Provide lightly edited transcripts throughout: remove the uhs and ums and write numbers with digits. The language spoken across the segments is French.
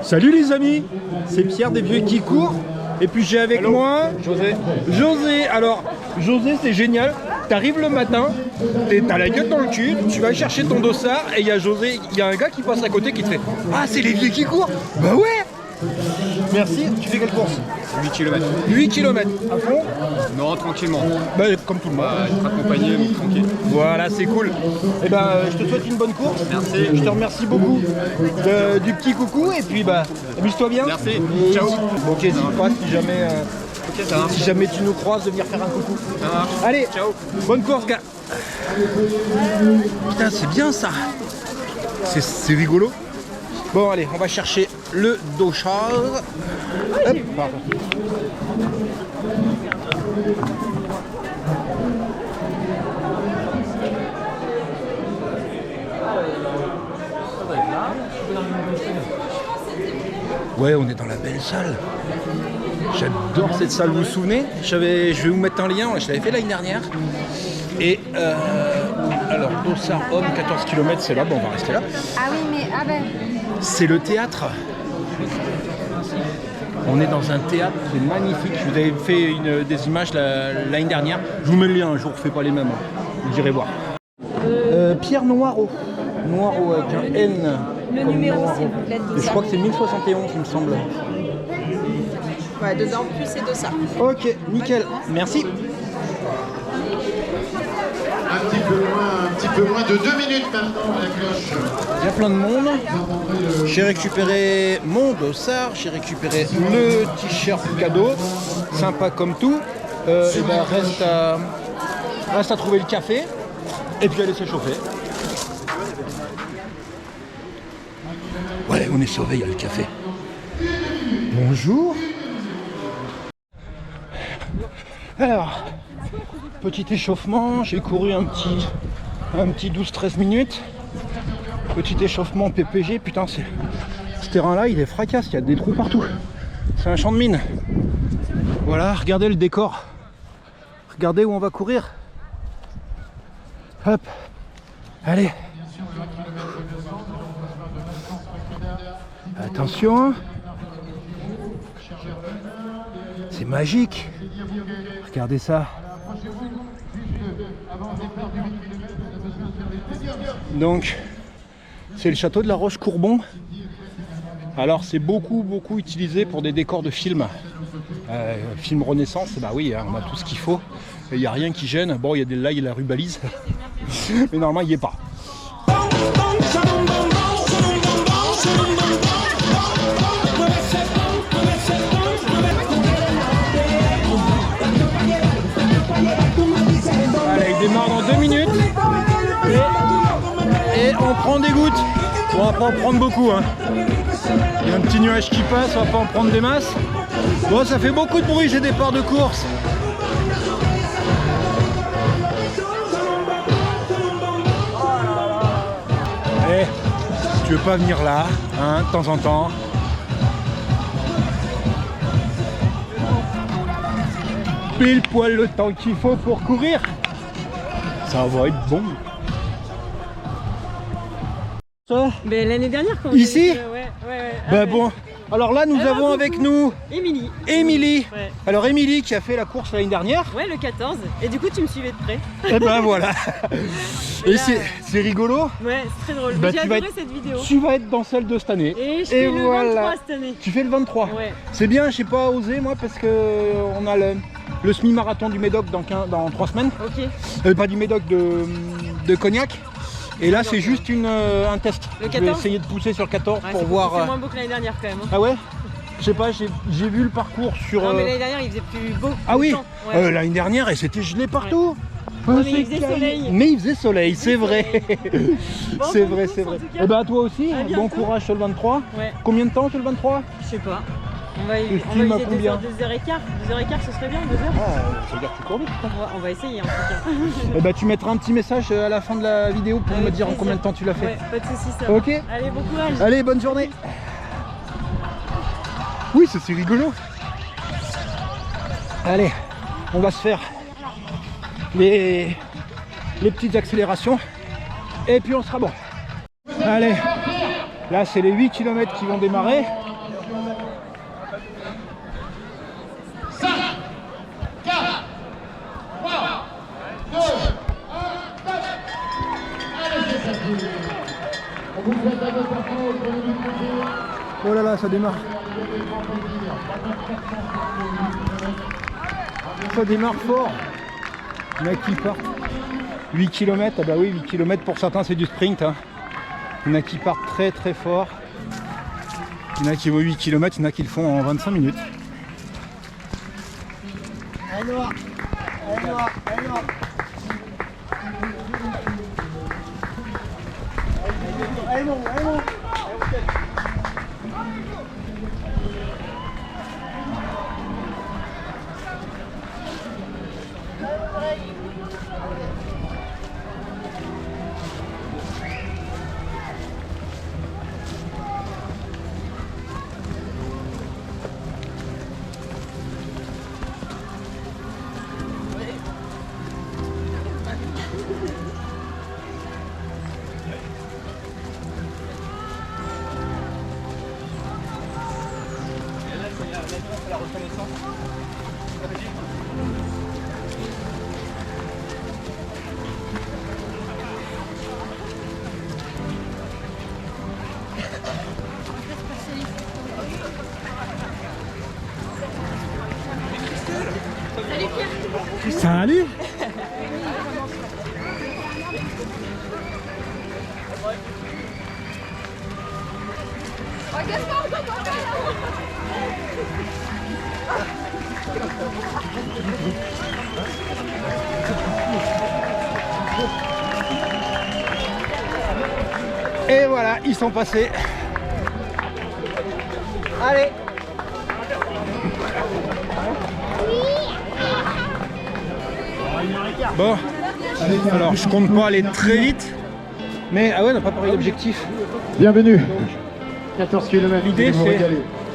Salut les amis, c'est Pierre des Vieux qui court. Et puis j'ai avec moi José. Alors José, c'est génial. T'arrives le matin, t'as la gueule dans le cul, tu vas chercher ton dossard et il y a José, il y a un gars qui passe à côté qui te fait ah c'est les vieux qui courent. Bah ouais. Merci, tu fais quelle course? 8 km. 8 km, à fond? Non, tranquillement. Bah comme tout le monde. Être accompagné, donc tranquille. Voilà, c'est cool. Et ben je te souhaite une bonne course. Merci. Je te remercie beaucoup du petit coucou et puis bah amuse-toi bien. Merci. Et Ciao. Donc n'hésite pas si jamais Ok, ça marche. si jamais tu nous croises de venir faire un coucou. Ça marche. Allez, Ciao. bonne course gars. Putain c'est bien ça. C'est rigolo. Bon allez, on va chercher le dossard. Hop, pardon. Ouais, on est dans la belle salle. J'adore cette salle, vous vous souvenez? Je vais vous mettre un lien, je l'avais fait l'année dernière. Et alors, dossard homme, 14 km, c'est là, bon, on va rester là. Ah oui, mais ah ben. C'est le théâtre. On est dans un théâtre qui est magnifique. Je vous avais fait des images l'année dernière. Je vous mets le lien, je ne vous refais pas les mêmes. Vous irez voir. Pierre Noireau. Noireau avec un N. Le numéro, s'il vous plaît, je crois que c'est 1071, il me semble. Ouais, 2 ans plus et 2 ça. Ok, nickel. Merci. Un petit peu moins de 2 minutes maintenant à la cloche. Il y a plein de monde. J'ai récupéré mon dossard, j'ai récupéré le t-shirt cadeau, sympa comme tout. Et ben reste à trouver le café et puis aller se chauffer. Ouais, on est sauvé, il y a le café. Bonjour. Alors, petit échauffement, j'ai couru un petit 12-13 minutes. Petit échauffement PPG, putain, ce terrain-là, il est fracasse, il y a des trous partout. C'est un champ de mine. Voilà, regardez le décor. Regardez où on va courir. Hop, allez. Attention. C'est magique. Regardez ça. Donc, c'est le château de la Roche-Courbon. Alors, c'est beaucoup utilisé pour des décors de films. Film Renaissance, bah oui, hein, on a tout ce qu'il faut. Il n'y a rien qui gêne. Bon, là, il y a la rubalise. Mais normalement, il n'y est pas. Allez, il démarre dans 2 minutes. Et on prend des gouttes. On va pas en prendre beaucoup. Hein. Il y a un petit nuage qui passe, on va pas en prendre des masses. Bon, ça fait beaucoup de bruit ces départs de course. Eh, tu veux pas venir là, hein, de temps en temps. Pile poil le temps qu'il faut pour courir. Ça va être bon. Ça Mais l'année dernière quand ici ouais. Bah bon. Alors là nous avons avec nous Émilie. Ouais. Alors Émilie qui a fait la course l'année dernière. Ouais, le 14. Et du coup tu me suivais de près. Et ben voilà. Et là, c'est rigolo. Ouais, c'est très drôle. Bah, J'ai adoré cette vidéo. Tu vas être dans celle de cette année. Et je fais le 23 cette année. Tu fais le 23. Ouais. C'est bien, j'ai pas osé moi parce que on a le semi-marathon du Médoc dans 3 semaines. Ok. Pas du Médoc, de Cognac. Et là c'est juste un test. Le 14. Je vais essayer de pousser sur le 14 Ouais, pour voir. C'est moins beau que l'année dernière quand même. Hein. Ah ouais? Je sais pas, j'ai vu le parcours sur. Non mais l'année dernière il faisait plus beau. Ah oui, Ouais. l'année dernière et c'était gelé partout. Ouais, mais il faisait soleil. Mais il faisait soleil, c'est vrai. Bon, C'est bonne vrai, course, c'est en vrai. tout cas. Et bah toi aussi, À bientôt. bon courage sur le 23. Ouais. Combien de temps sur le 23? Je sais pas. On va Estime à viser combien 2h15. 2h15 ce serait bien, 2h. Ah, ça veut dire que tu cours vite. On va essayer en tout cas. Et bah tu mettras un petit message à la fin de la vidéo pour Avec me dire en plaisir. combien de temps tu l'as fait. Ouais, pas de soucis ça. Ok. Va. Allez, bon courage. Allez, bonne journée. Oui, c'est rigolo. Allez, on va se faire les petites accélérations et puis on sera bon. Allez, là c'est les 8 km qui vont démarrer. 5, 4, 3, 2, 1, stop. Allez, c'est parti. On vous souhaite à votre parcours, prenez du plaisir. Oh là là, ça démarre. Ça démarre fort. Il y en a qui partent 8 km, ah bah oui, 8 km pour certains c'est du sprint. Hein. Il y en a qui partent très très fort. Il y en a qui vont 8 km, il y en a qui le font en 25 minutes. Allez Noah, allez Noah, allez Noah. Allez mon, allez mon. Salut. Et voilà, ils sont passés. Allez. Bon, alors je compte pas aller très vite, mais ah ouais, on n'a pas parlé d'objectif. Bienvenue. 14 km. L'idée,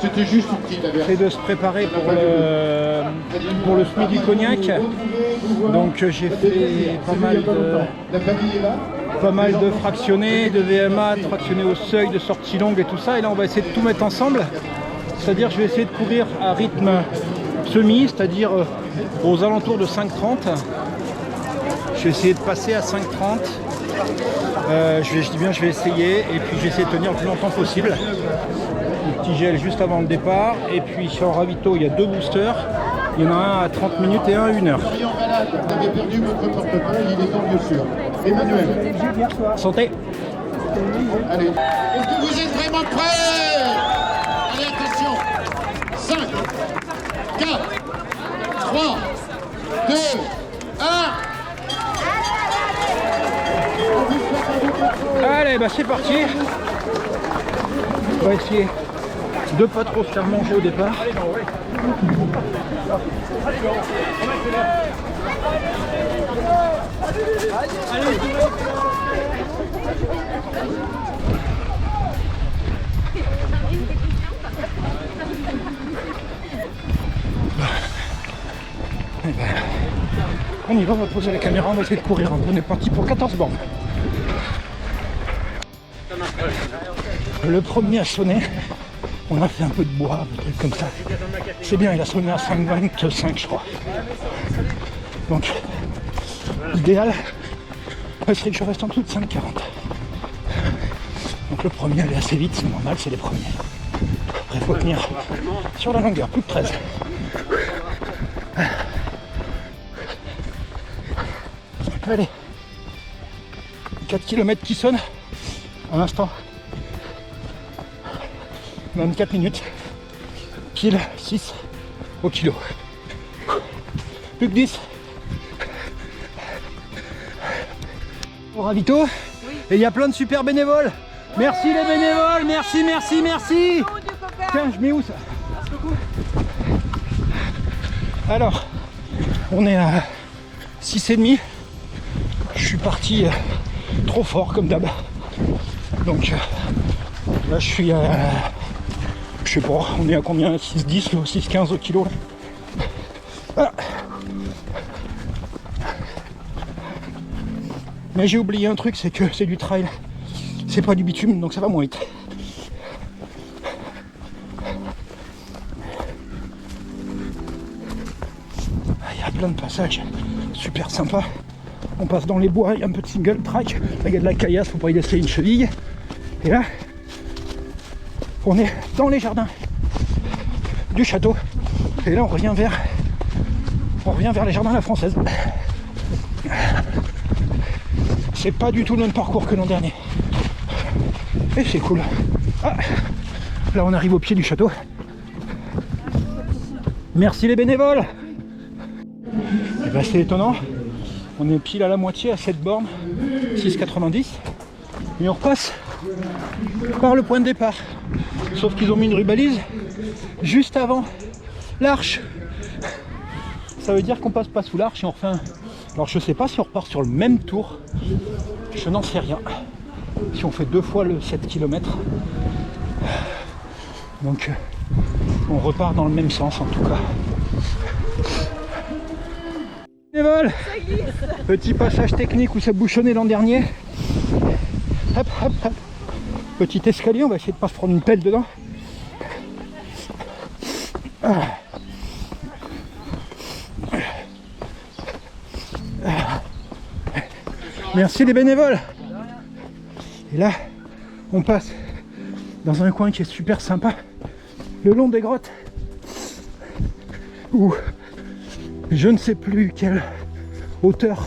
c'était juste une petite averse. C'est de se préparer pour le SMI du Cognac. Donc j'ai fait pas mal de fractionnés, de VMA, de fractionnés au seuil, de sortie longue et tout ça. Et là on va essayer de tout mettre ensemble. C'est-à-dire je vais essayer de courir à rythme semi, c'est-à-dire aux alentours de 5,30. Je vais essayer de passer à 5,30. Je dis bien je vais essayer et puis je vais essayer de tenir le plus longtemps possible. Un petit gel juste avant le départ. Et puis sur ravito il y a 2 boosters. Il y en a un à 30 minutes et un à 1 heure. Vous avez perdu votre portefeuille, il est temps bien sûr. Emmanuel. Santé. Allez. Est-ce que vous êtes vraiment prêts? Allez, attention. 5, 4, 3, 2, 1. Allez, bah c'est parti. On va essayer de pas trop se faire manger au départ. On y va, on va poser la caméra, on va essayer de courir. On est parti pour 14 bornes. Le premier a sonné. On a fait un peu de bois, peut-être comme ça. C'est bien, il a sonné à 5,25 je crois. Donc, l'idéal, serait que je reste en dessous de 5,40. Donc le premier allait assez vite, c'est normal, c'est les premiers. Après, il faut tenir sur la longueur, plus de 13. Allez, 4 km qui sonnent à l'instant. 24 minutes, pile 6 au kilo. Plus que 10. Au ravito. Et il y a plein de super bénévoles. Merci les bénévoles, merci, merci, merci. Tiens, je mets où ça? Alors, on est à 6,5. Je suis parti trop fort comme d'hab. Donc là je suis à... Je sais pas, on est à combien? 6,10 ou 6,15 au kilo là. Voilà. Mais j'ai oublié un truc, c'est que c'est du trail. C'est pas du bitume, donc ça va moins vite. plein de passages super sympas. On passe dans les bois, il y a un peu de single track. Là, il y a de la caillasse, faut pas y laisser une cheville. Et là, on est dans les jardins du château. Et là, on revient vers les jardins à la française. C'est pas du tout le même parcours que l'an dernier. Et c'est cool. Ah, là, on arrive au pied du château. Merci les bénévoles. Et ben, c'est étonnant. On est pile à la moitié à cette borne, 6,90. Et on repasse par le point de départ. Sauf qu'ils ont mis une rubalise juste avant l'arche. Ça veut dire qu'on passe pas sous l'arche et on refait un... Alors je sais pas si on repart sur le même tour. Je n'en sais rien. Si on fait 2 fois le 7 km. Donc on repart dans le même sens en tout cas. Bénévole. Petit passage technique où ça bouchonnait l'an dernier. Hop, hop, hop. Petit escalier, on va essayer de pas se prendre une pelle dedans. Ah. Merci les bénévoles. Et là, on passe dans un coin qui est super sympa, le long des grottes, où je ne sais plus quel auteur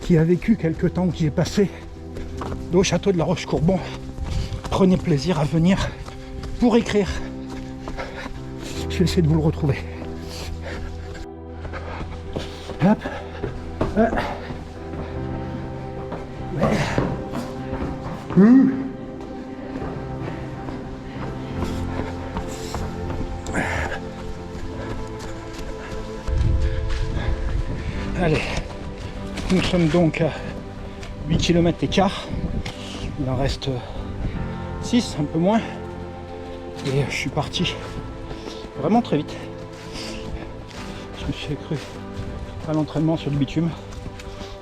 qui a vécu quelque temps, qui est passé au château de la Roche-Courbon, prenez plaisir à venir pour écrire. Je vais essayer de vous le retrouver. Hop. Ouais. Allez, nous sommes donc à 8 km et quart. Il en reste 6, un peu moins. Et je suis parti vraiment très vite. Je me suis cru à l'entraînement sur du bitume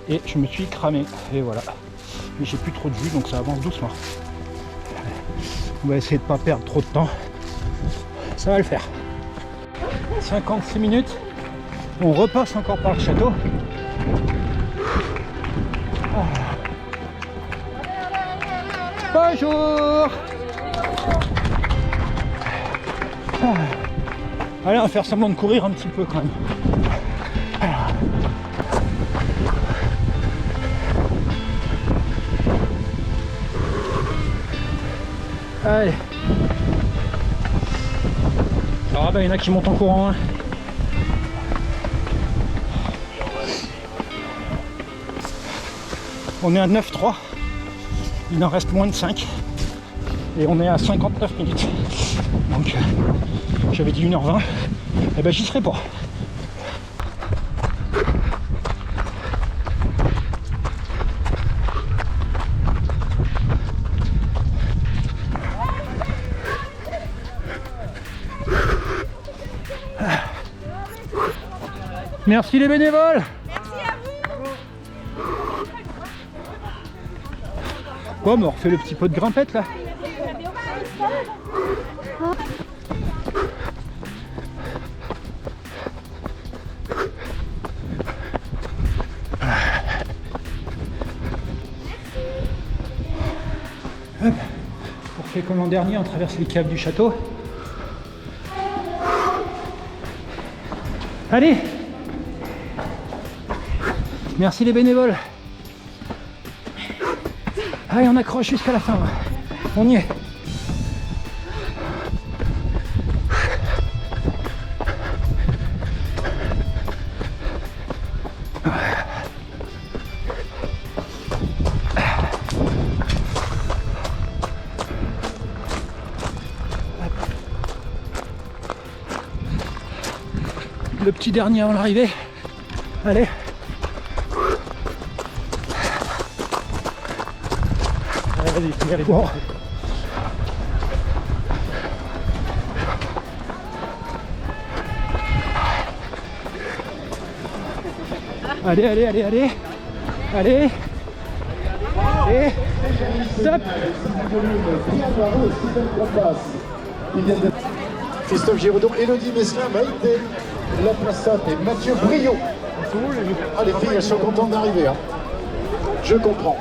et je me suis cramé. Et voilà. Mais j'ai plus trop de vue, donc ça avance doucement. On va essayer de ne pas perdre trop de temps. Ça va le faire. 56 minutes. On repasse encore par le château. Bonjour. Allez, on va faire semblant de courir un petit peu quand même. Allez. Alors bah, il y en a qui montent en courant. Hein. On est à 9,3. Il en reste moins de 5. Et on est à 59 minutes. Donc j'avais dit 1h20. Et ben j'y serai pas. Merci les bénévoles. Merci à vous. Bon, mais on refait le petit pot de grimpette là. Hop. On refait comme l'an dernier, on traverse les caves du château. Allez. Merci les bénévoles. Allez, on accroche jusqu'à la fin. Là. On y est. Le petit dernier avant l'arrivée. Allez. Allez, bon. Allez, allez, allez, allez. Allez. Et top. Christophe Giraudon, Élodie Messelin, Maïté Laplaçade et Mathieu Briot. Ah, les filles, elles sont contentes d'arriver. Hein. Je comprends.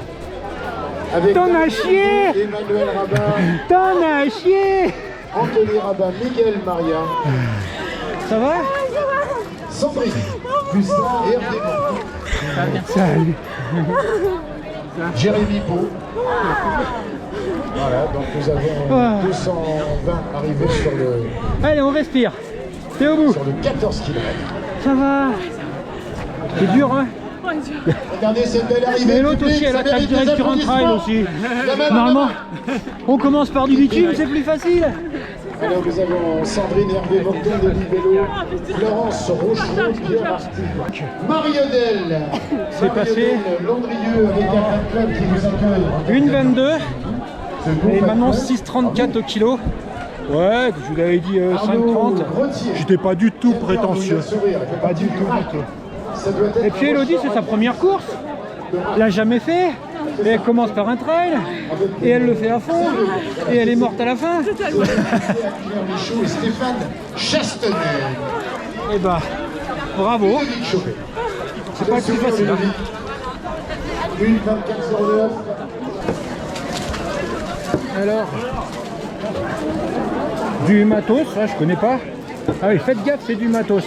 Avec T'en as chier! Emmanuel Rabin, T'en as chier! Anthony Rabin, Miguel Maria, Ça va? Sandrine, Gustin et Hervé Bon. Salut! Jérémy Pau. Voilà, donc nous avons 220 arrivés Allez, on respire. T'es au bout. sur le 14 km. Ça va. C'est dur, hein? Regardez cette belle arrivée. Mais l'autre publique, aussi, elle ça attaque mérite direct des sur un trail applaudissements. aussi. La main, Normalement, la main. on commence par du bitume, c'est plus facile. Alors nous avons Sandrine Hervé Bogdan de Libello, Florence Rochereau, Pierre Arstide, Marie-Odelle, C'est passé. Landrieux avec un fan club qui nous accueille. 1,22. Ce beau Et fan maintenant club. 6,34 au kilo. Ouais, je vous avais dit 5,30. J'étais pas du tout prétentieux. Pas du tout, du tout. Ça doit être Et puis Elodie, c'est sa première course. Elle l'a jamais fait. Et elle commence par un trail. Et elle le fait à fond. Et elle est morte à la fin. Pierre Michaud et Stéphane Chastenay. Et bah, bravo. C'est pas le plus facile. Hein. 1,24,09. Alors, du matos, ça je connais pas. Ah oui, faites gaffe, c'est du matos.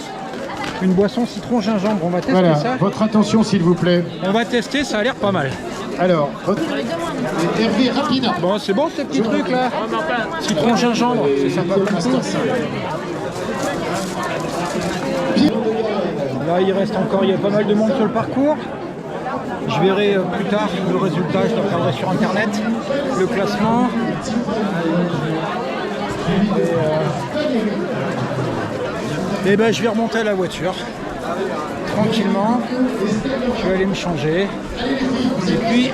Une boisson citron gingembre, on va tester Voilà, ça. votre attention s'il vous plaît. On va tester, ça a l'air pas mal. Alors, Hervé Rapina. Bon, c'est bon ces petits trucs là. Citron gingembre, c'est sympa. Là, il reste encore, il y a pas mal de monde sur le parcours. Je verrai plus tard le résultat, je le regarderai sur internet, le classement. Et ben je vais remonter à la voiture tranquillement. Je vais aller me changer. Et puis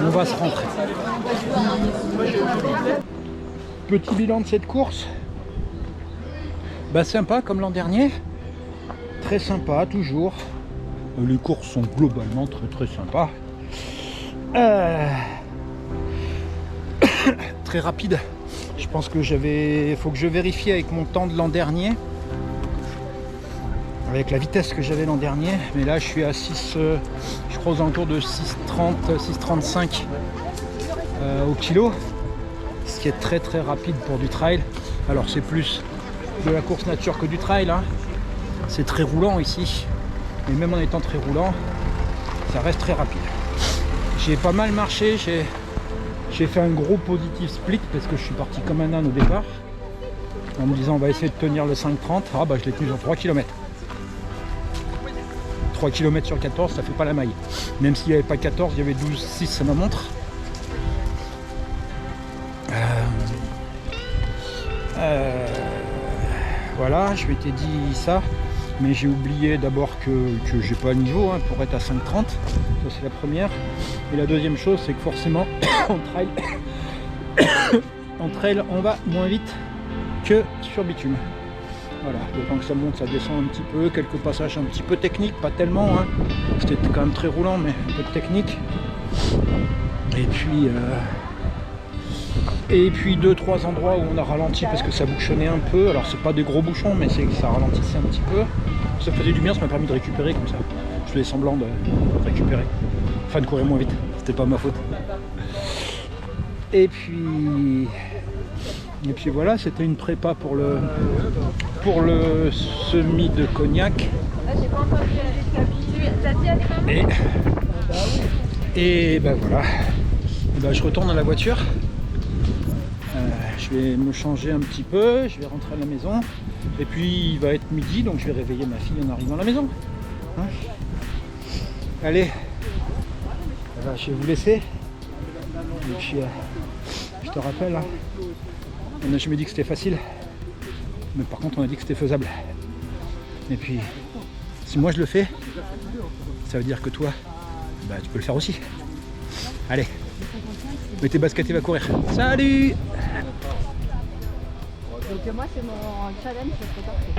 on va se rentrer. Petit bilan de cette course. Bah sympa comme l'an dernier. Très sympa toujours. Les courses sont globalement très sympas. Très rapide. Je pense que faut que je vérifie avec mon temps de l'an dernier. Avec la vitesse que j'avais l'an dernier. Mais là je suis à 6, je crois aux alentours de 6,30, 6,35 au kilo. Ce qui est très rapide pour du trail. Alors c'est plus de la course nature que du trail. Hein. C'est très roulant ici. Et même en étant très roulant, ça reste très rapide. J'ai pas mal marché, j'ai fait un gros positif split parce que je suis parti comme un âne au départ. En me disant on va essayer de tenir le 5,30. Ah bah je l'ai tenu sur 3 km. 3 km sur 14, ça fait pas la maille. Même s'il n'y avait pas 14, il y avait 12,6 ça ma montre. Voilà, je m'étais dit ça. Mais j'ai oublié d'abord que j'ai pas le niveau hein, pour être à 5,30. Ça c'est la première. Et la deuxième chose c'est que forcément en trail on va moins vite que sur bitume. Voilà, d'autant que ça monte, ça descend un petit peu, quelques passages un petit peu techniques, pas tellement. Hein. C'était quand même très roulant mais un peu de technique. Et puis 2-3 endroits où on a ralenti parce que ça bouchonnait un peu. Alors c'est pas des gros bouchons mais c'est que ça ralentissait un petit peu. Ça faisait du bien, ça m'a permis de récupérer comme ça. Je faisais semblant de récupérer. Enfin de courir moins vite, c'était pas ma faute. Et puis voilà, c'était une prépa pour le semi de Cognac. Et ben voilà. Et ben je retourne à la voiture. Je vais me changer un petit peu, je vais rentrer à la maison. Et puis il va être midi, donc je vais réveiller ma fille en arrivant à la maison. Hein, allez, je vais vous laisser. Et puis je te rappelle, hein, on n'a jamais dit que c'était facile. Mais par contre on a dit que c'était faisable. Et puis si moi je le fais, ça veut dire que toi, bah, tu peux le faire aussi. Allez, mets tes baskets et va courir. Salut! Donc moi c'est mon challenge, c'est parfait.